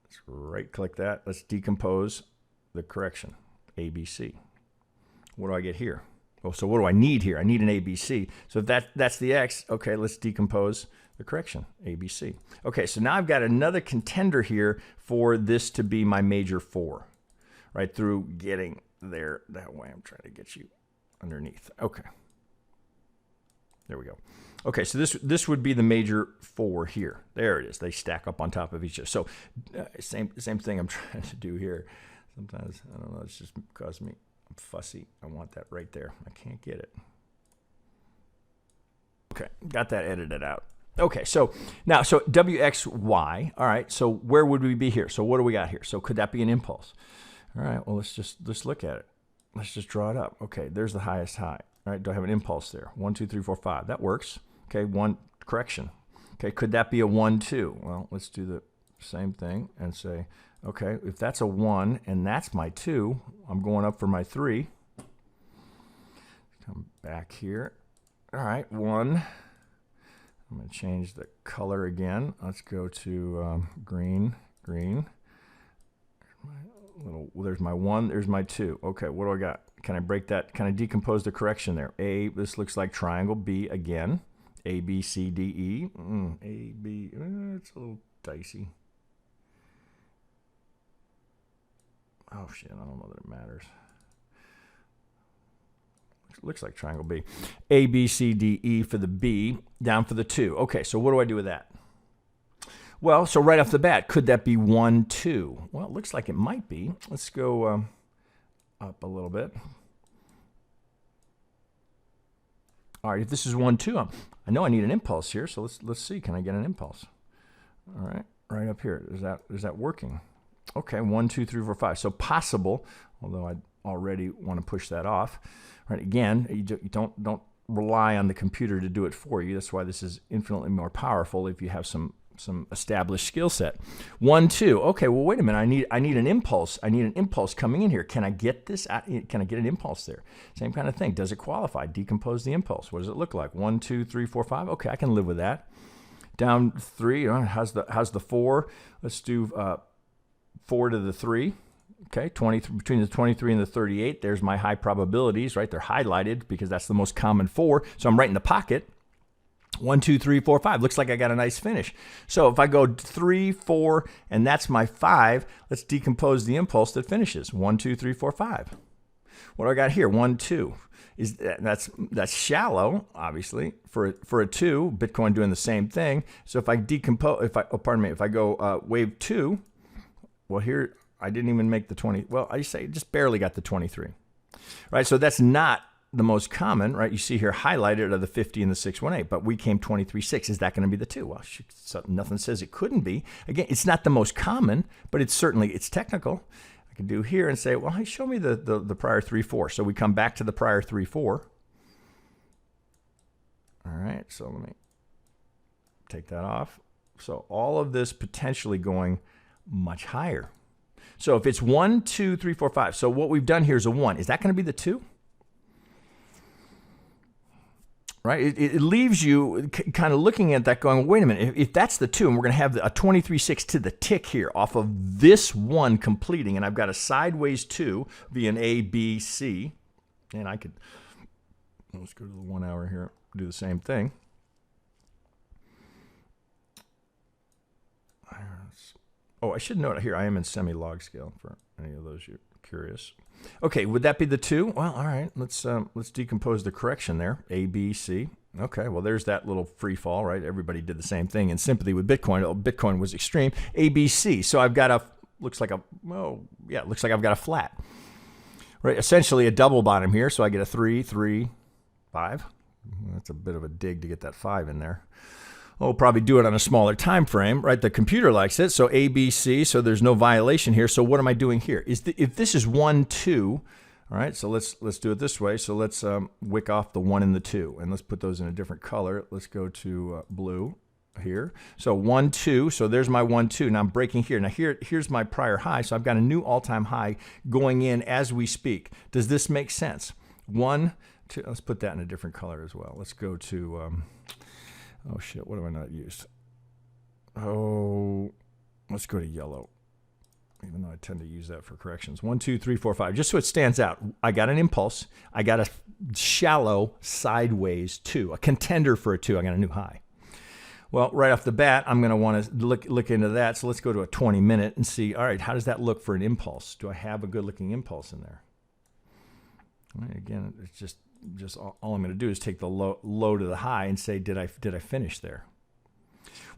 Let's right click that. Let's decompose the correction. ABC. What do I get here? Oh, so what do I need here? I need an ABC. So if that's the X, okay, let's decompose the correction, ABC. Okay, so now I've got another contender here for this to be my major 4, right, through getting there that way. I'm trying to get you underneath. Okay. There we go. Okay, so this would be the major 4 here. There it is. They stack up on top of each other. So same thing I'm trying to do here. Sometimes, I don't know, it's just because I'm fussy. I want that right there. I can't get it. Okay, got that edited out. Okay, so now, so WXY, all right, so where would we be here? So what do we got here? So could that be an impulse? All right, well, let's look at it. Let's just draw it up. Okay, there's the highest high. All right, do I have an impulse there? 1, 2, 3, 4, 5. That works. Okay, 1, correction. Okay, could that be a 1, 2? Well, let's do the same thing and say, okay, if that's a 1 and that's my 2, I'm going up for my 3. Come back here. All right, 1. I'm going to change the color again. Let's go to green, green. There's my 1, there's my 2. Okay, what do I got? Can I break that? Can I decompose the correction there? A, this looks like triangle. B again. A, B, C, D, E. A, B, it's a little dicey. Oh, shit, I don't know that it matters. Looks like triangle B. A, B, C, D, E for the B, down for the 2. Okay, so what do I do with that? Well, so right off the bat, could that be 1, 2? Well, it looks like it might be. Let's go up a little bit. All right, if this is 1, 2, I know I need an impulse here, so let's see. Can I get an impulse? All right, right up here. Is that working? Okay, 1, 2, 3, 4, 5. So possible, although I already want to push that off. All right, again, you don't rely on the computer to do it for you. That's why this is infinitely more powerful if you have some established skill set. 1, 2. Okay, well, wait a minute. I need an impulse. I need an impulse coming in here. Can I get this? Can I get an impulse there? Same kind of thing. Does it qualify? Decompose the impulse. What does it look like? 1, 2, 3, 4, 5. Okay, I can live with that. Down 3. How's the 4? Let's do 4 to the 3. Okay, between the 23 and the 38. There's my high probabilities, right? They're highlighted because that's the most common 4. So I'm right in the pocket. 1, 2, 3, 4, 5. Looks like I got a nice finish. So if I go 3, 4, and that's my 5, let's decompose the impulse that finishes. 1, 2, 3, 4, 5. What do I got here? 1, 2. That's shallow, obviously, for a 2. Bitcoin doing the same thing. So if I decompose, if I go wave 2, well, here I didn't even make the 20. Well, I say just barely got the 23. Right? So that's not the most common, right? You see here highlighted are the 50 and the 618, but we came 23.6. Is that going to be the 2? Well, nothing says it couldn't be. Again, it's not the most common, but it's technical. I can do here and say, well, hey, show me the prior 3, 4. So we come back to the prior 3, 4. All right, so let me take that off. So all of this potentially going much higher. So if it's 1, 2, 3, 4, 5. So what we've done here is a 1. Is that going to be the 2? Right? It leaves you kind of looking at that going, wait a minute, if that's the 2, and we're going to have a 23.6 to the tick here off of this 1 completing, and I've got a sideways 2 via an A, B, C, and let's go to the 1 hour here, do the same thing. Oh, I should note here, I am in semi-log scale for any of those you're curious. Okay, would that be the 2? Well, all right, let's decompose the correction there. A, B, C. Okay, well, there's that little free fall, right? Everybody did the same thing. And sympathy with Bitcoin, Bitcoin was extreme. A, B, C. So I've got looks like I've got a flat. Right, essentially a double bottom here. So I get a 3, 3, 5. That's a bit of a dig to get that 5 in there. We'll probably do it on a smaller time frame, right? The computer likes it. So A, B, C, so there's no violation here. So what am I doing here? If this is 1, 2, all right, so let's do it this way. So let's wick off the 1 and the 2, and let's put those in a different color. Let's go to blue here. So 1, 2, so there's my 1, 2. Now I'm breaking here. Now here's my prior high, so I've got a new all-time high going in as we speak. Does this make sense? 1, 2, let's put that in a different color as well. Let's go to... oh, shit, what have I not used? Oh, let's go to yellow, even though I tend to use that for corrections. 1, 2, 3, 4, 5, just so it stands out. I got an impulse. I got a shallow sideways 2, a contender for a 2. I got a new high. Well, right off the bat, I'm going to want to look into that. So let's go to a 20-minute and see, all right, how does that look for an impulse? Do I have a good-looking impulse in there? All right, again, it's just all I'm going to do is take the low to the high and say, did I finish there?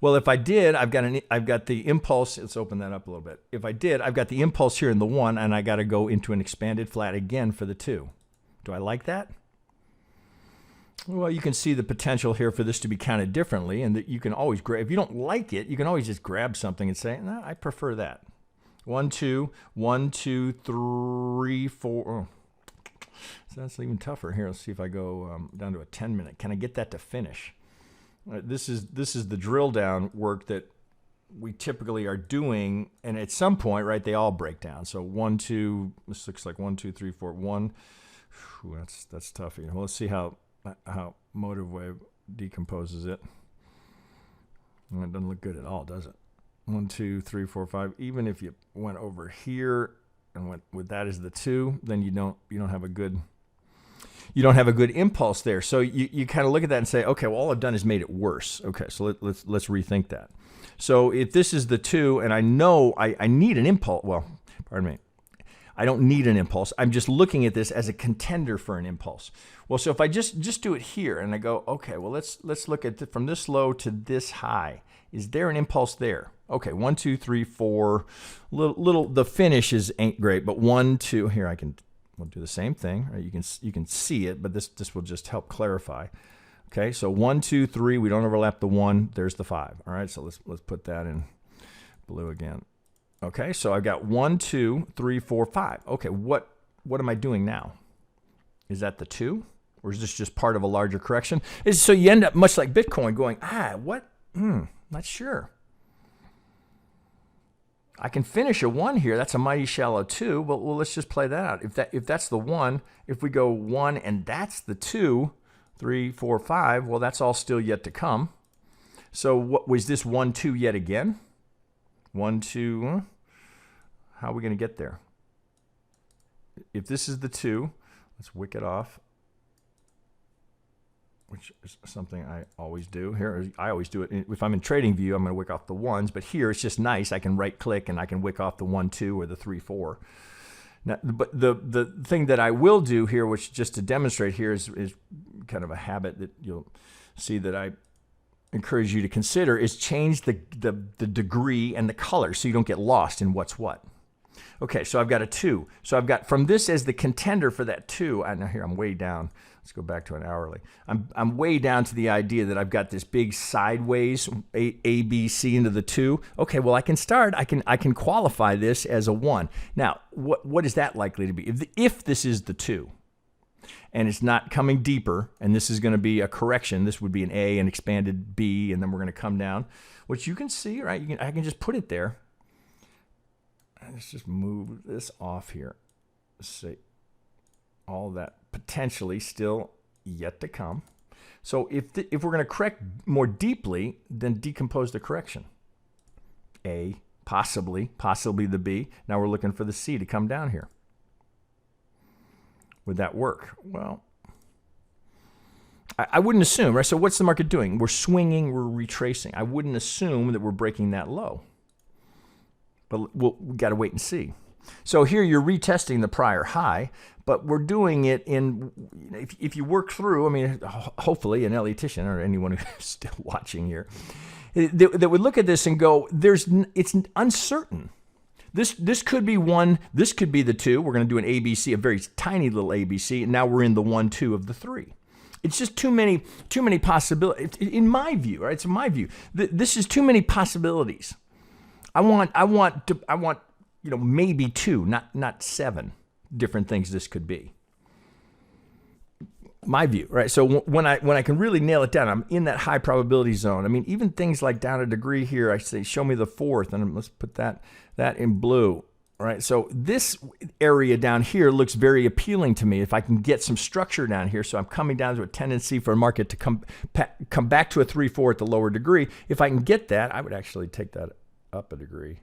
Well, if I did, I've got the impulse. Let's open that up a little bit. If I did, I've got the impulse here in the 1, and I got to go into an expanded flat again for the 2. Do I like that? Well, you can see the potential here for this to be counted differently, and that you can always grab. If you don't like it, you can always just grab something and say, no, I prefer that. 1, 2, 1, 2, 3, 4. Oh. So that's even tougher here. Let's see if I go down to a 10-minute. Can I get that to finish? This is the drill down work that we typically are doing, and at some point, right, they all break down. So 1, 2. This looks like 1, 2, 3, 4, 1. Whew, that's tough. Well, let's see how Motivewave decomposes it. It doesn't look good at all, does it? 1, 2, 3, 4, 5. Even if you went over here and went with that as the 2, then you don't have a good impulse there. So you kind of look at that and say, okay, well, all I've done is made it worse. Okay, so let's rethink that. So if this is the 2, and I know I need an impulse, well, pardon me, I don't need an impulse. I'm just looking at this as a contender for an impulse. Well, so if I just do it here and I go, okay, well, let's look at from this low to this high. Is there an impulse there? Okay, 1, 2, 3, 4. Little. The finishes ain't great, but 1, 2. Here we'll do the same thing. Right? You can see it, but this will just help clarify. Okay, so 1, 2, 3. We don't overlap the 1. There's the 5. All right, so let's put that in blue again. Okay, so I've got 1, 2, 3, 4, 5. Okay, what am I doing now? Is that the 2? Or is this just part of a larger correction? So you end up much like Bitcoin going, what? Not sure. I can finish a 1 here. That's a mighty shallow 2. But well, let's just play that out. If that's the 1, if we go 1 and that's the 2, 3, 4, 5, well, that's all still yet to come. So what was this 1, 2 yet again? 1, 2. How are we going to get there? If this is the 2, let's wick it off, which is something I always do. Here, I always do it. If I'm in trading view, I'm going to wick off the 1s, but here it's just nice. I can right click and I can wick off the 1, 2 or the 3, 4. Now, but the thing that I will do here, which just to demonstrate here is kind of a habit that you'll see that I encourage you to consider, is change the degree and the color so you don't get lost in what's what. Okay, so I've got a 2. So I've got from this as the contender for that 2. Now here I'm way down. Let's go back to an hourly. I'm way down to the idea that I've got this big sideways A, B, C into the 2. Okay, well I can start. I can qualify this as a 1. Now, what is that likely to be? If this is the 2, and it's not coming deeper, and this is going to be a correction. This would be an A, an expanded B, and then we're going to come down, which you can see, right? I can just put it there. Let's just move this off here. See, all that potentially still yet to come. So if we're going to correct more deeply, then decompose the correction. A, possibly the B. Now we're looking for the C to come down here. Would that work? Well, I wouldn't assume, right? So what's the market doing? We're swinging, we're retracing. I wouldn't assume that we're breaking that low. But we got to wait and see. So here you're retesting the prior high, but we're doing it in, if you work through, I mean, hopefully an Elliottician or anyone who's still watching here, that would look at this and go, it's uncertain. This could be 1, this could be the 2. We're going to do an ABC, a very tiny little ABC, and now we're in the 1, 2 of the 3. It's just too many possibilities, in my view, right? It's my view. This is too many possibilities. I want maybe 2, not 7 different things this could be. My view, right? So when I can really nail it down, I'm in that high probability zone. I mean, even things like down a degree here, I say, show me the 4th, and let's put that in blue, right? So this area down here looks very appealing to me. If I can get some structure down here, so I'm coming down to a tendency for a market to come back to a 3-4 at the lower degree. If I can get that, I would actually take that up a degree.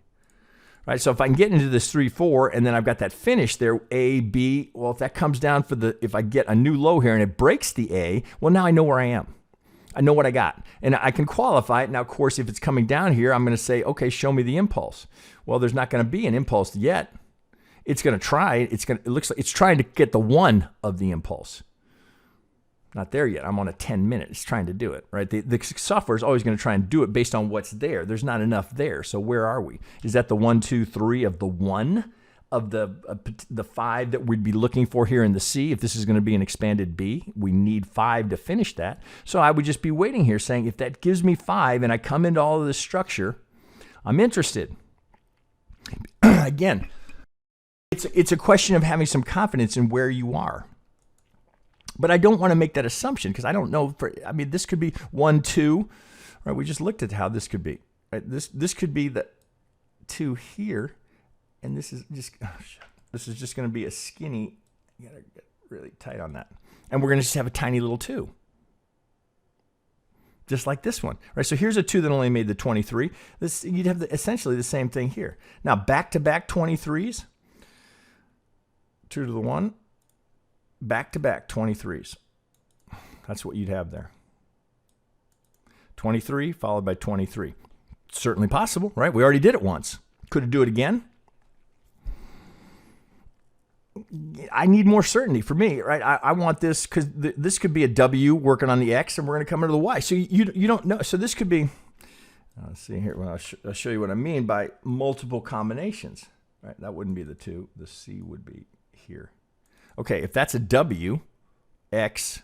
Right, so if I can get into this 3-4 and then I've got that finish there, A, B, well, if that comes down if I get a new low here and it breaks the A, well, now I know where I am. I know what I got. And I can qualify it. Now, of course, if it's coming down here, I'm going to say, okay, show me the impulse. Well, there's not going to be an impulse yet. It's going to try. It looks like it's trying to get the 1 of the impulse. Not there yet. I'm on a 10-minute. It's trying to do it, right? The software is always going to try and do it based on what's there. There's not enough there. So where are we? Is that the 1, 2, 3 of the 1 of the 5 that we'd be looking for here in the C? If this is going to be an expanded B, we need 5 to finish that. So I would just be waiting here saying, if that gives me 5 and I come into all of this structure, I'm interested. Again, it's a question of having some confidence in where you are. But I don't want to make that assumption because I don't know. This could be 1, 2. Right? We just looked at how this could be. Right? This could be the 2 here, and this is just going to be a skinny. You got to get really tight on that, and we're going to just have a tiny little 2, just like this one. Right? So here's a 2 that only made the 23. You'd have essentially the same thing here. Now back-to-back 23s. 2 to the 1. Back-to-back 23s. That's what you'd have there. 23 followed by 23. Certainly possible, right? We already did it once. Could it do it again? I need more certainty for me, right? I want this because this could be a W working on the X, and we're going to come into the Y. So you don't know. So this could be, let's see here. Well, I'll show you what I mean by multiple combinations, right? That wouldn't be the 2. The C would be here. Okay, if that's a W, X,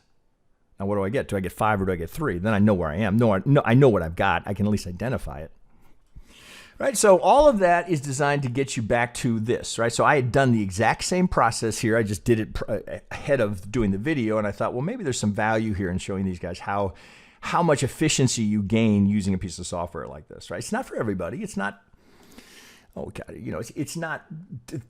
now what do I get? Do I get 5 or do I get 3? Then I know where I am. No, I know what I've got. I can at least identify it. Right, so all of that is designed to get you back to this, right? So I had done the exact same process here. I just did it ahead of doing the video, and I thought, well, maybe there's some value here in showing these guys how much efficiency you gain using a piece of software like this, right? It's not for everybody. It's not, oh God, it's not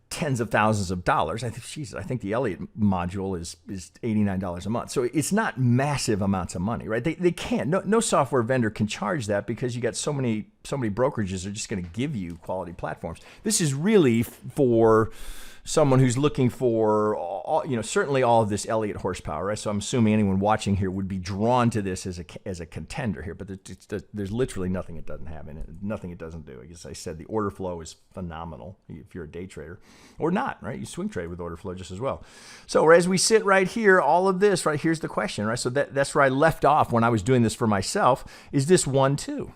tens of thousands of dollars. I think the Elliott module is $89 a month. So it's not massive amounts of money, right? They can't. No software vendor can charge that because you got so many brokerages are just going to give you quality platforms. This is really for someone who's looking for certainly all of this Elliott horsepower, right? So I'm assuming anyone watching here would be drawn to this as a contender here, but there's literally nothing it doesn't have in it, nothing it doesn't do. As I said, the order flow is phenomenal if you're a day trader, or not, right? You swing trade with order flow just as well. So as we sit right here, all of this, right, here's the question, right? So that's where I left off when I was doing this for myself. Is this 1, 2?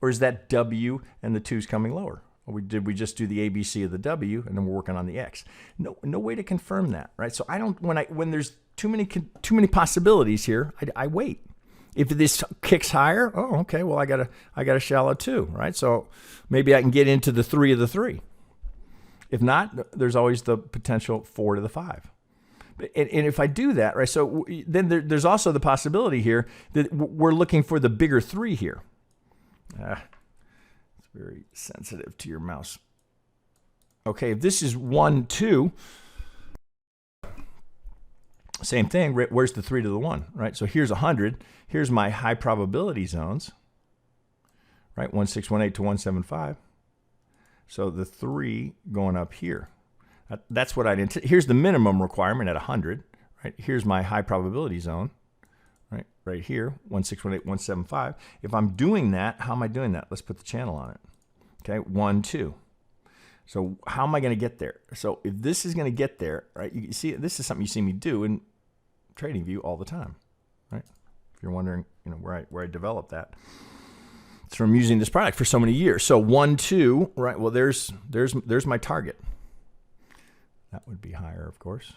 Or is that W and the 2's coming lower? Or did we just do the ABC of the W and then we're working on the X? No way to confirm that, right? So I don't, when there's too many possibilities here, I wait. If this kicks higher, oh, okay, well I got a shallow 2, right? So maybe I can get into the 3 of the 3. If not, there's always the potential 4 to the 5. And if I do that, right, so then there's also the possibility here that we're looking for the bigger 3 here. It's very sensitive to your mouse. Okay, if this is 1, 2, same thing. Where's the 3 to the 1, right? So here's 100. Here's my high probability zones, right? 1618 to 175. So the 3 going up here. That's what here's the minimum requirement at 100, right? Here's my high probability zone. Right here, 1618, 175. If I'm doing that, how am I doing that? Let's put the channel on it. Okay, 1, 2. So how am I going to get there? So if this is going to get there, right, you see, this is something you see me do in TradingView all the time, right? If you're wondering, where I developed that, it's from using this product for so many years. So 1, 2, right? Well, there's my target. That would be higher, of course.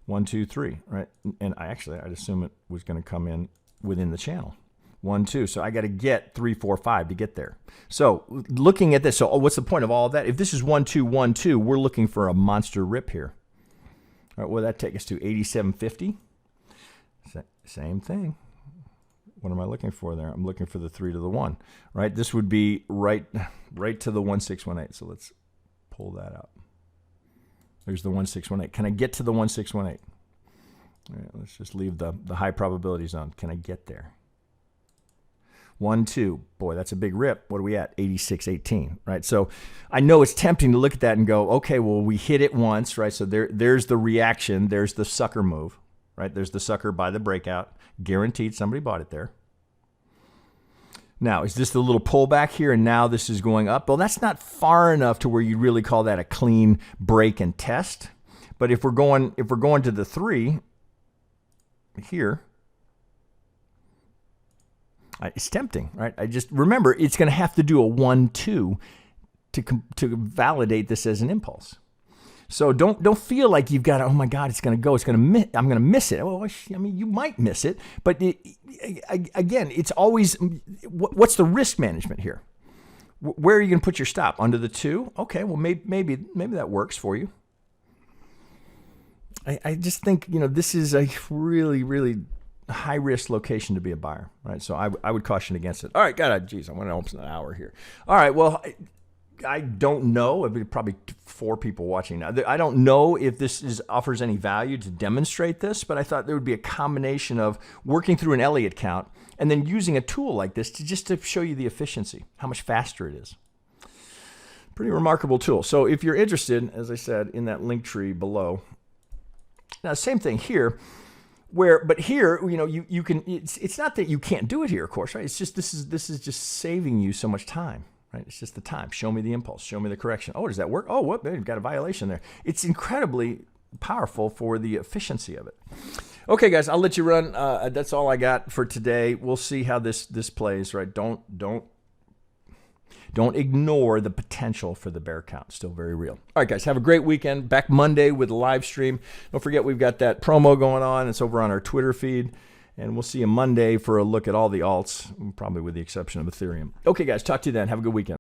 1, 2, 3, right? And I'd assume it was going to come in within the channel. 1, 2. So I got to get 3, 4, 5 to get there. So looking at this, so what's the point of all of that? If this is 1, 2, 1, 2, we're looking for a monster rip here. All right, what would that take us to? 87.50. Same thing. What am I looking for there? I'm looking for the 3 to the 1, right? This would be right to the 1618. So let's pull that up. There's the 1618. Can I get to the 1618? All right, let's just leave the high probability zone. Can I get there? 1, 2. Boy, that's a big rip. What are we at? 86.18, right? So I know it's tempting to look at that and go, okay, well, we hit it once, right? So there's the reaction. There's the sucker move, right? There's the sucker by the breakout. Guaranteed somebody bought it there. Now, is this the little pullback here and now this is going up? Well, that's not far enough to where you really call that a clean break and test. But if we're going to the 3 here, it's tempting, right? I just remember it's going to have to do a 1, 2 to validate this as an impulse. So don't feel like you've got to, oh my God, it's going to go. I'm going to miss it. Well, I mean, you might miss it, but again, it's always, what's the risk management here? Where are you going to put your stop? Under the 2? Okay, well, maybe that works for you. I just think, this is a really, really high risk location to be a buyer, right? So I would caution against it. All right, geez, I want to almost an hour here. All right, well, I don't know. Probably 4 people watching now. I don't know if this offers any value to demonstrate this, but I thought there would be a combination of working through an Elliott count and then using a tool like this to show you the efficiency, how much faster it is. Pretty remarkable tool. So if you're interested, as I said, in that link tree below. Now, same thing here. But here, you can. It's not that you can't do it here, of course, right? It's just this is just saving you so much time, right? It's just the time. Show me the impulse. Show me the correction. Oh, does that work? Oh, whoop! You've got a violation there. It's incredibly powerful for the efficiency of it. Okay, guys, I'll let you run. That's all I got for today. We'll see how this plays, right? Don't ignore the potential for the bear count. Still very real. All right, guys, have a great weekend. Back Monday with a live stream. Don't forget, we've got that promo going on. It's over on our Twitter feed. And we'll see you Monday for a look at all the alts, probably with the exception of Ethereum. Okay, guys, talk to you then. Have a good weekend.